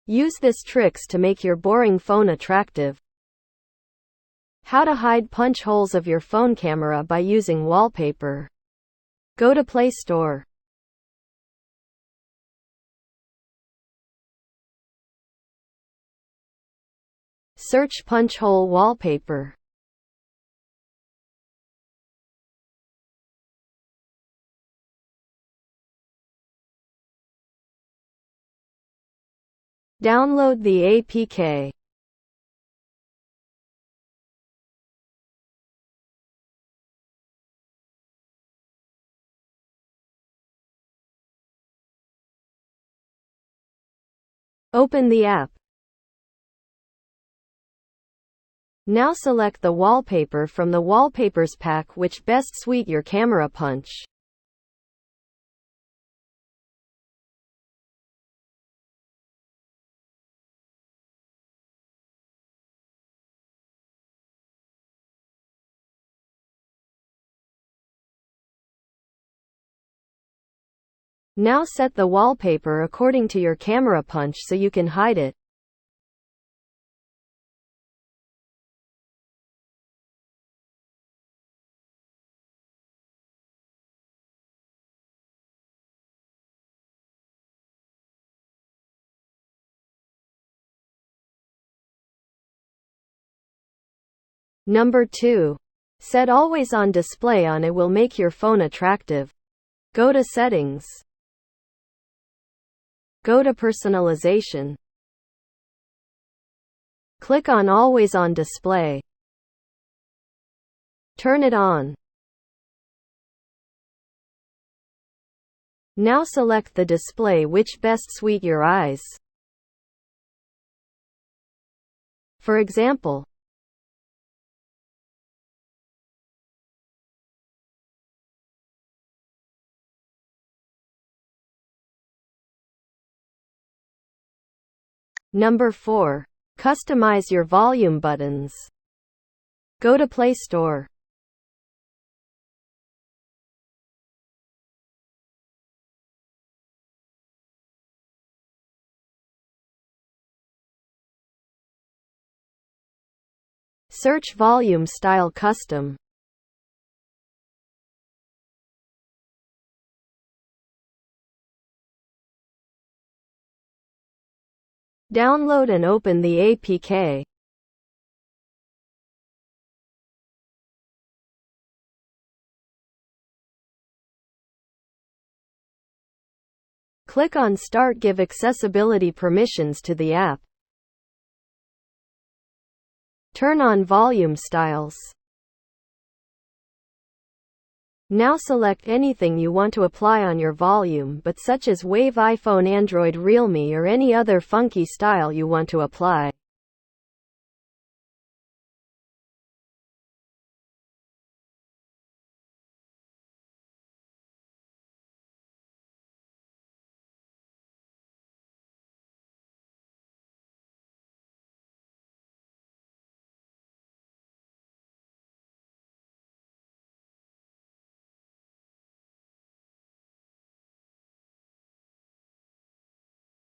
Use this tricks to make your boring phone attractive. How to hide punch holes of your phone camera by using wallpaper. Go to Play Store. Search punch hole wallpaper. Download the APK. Open the app. Now select the wallpaper from the wallpapers pack which best suit your camera punch. Now set the wallpaper according to your camera punch so you can hide it. Number 2. Set always on display on. It will make your phone attractive. Go to Settings. Go to Personalization. Click on Always on Display. Turn it on. Now select the display which best suit your eyes. For example, Number 4. Customize your volume buttons. Go to Play Store. Search Volume Style Custom. Download and open the APK. Click on Start. Give accessibility permissions to the app. Turn on volume styles. Now select anything you want to apply on your volume, but such as Wave, iPhone, Android, Realme, or any other funky style you want to apply.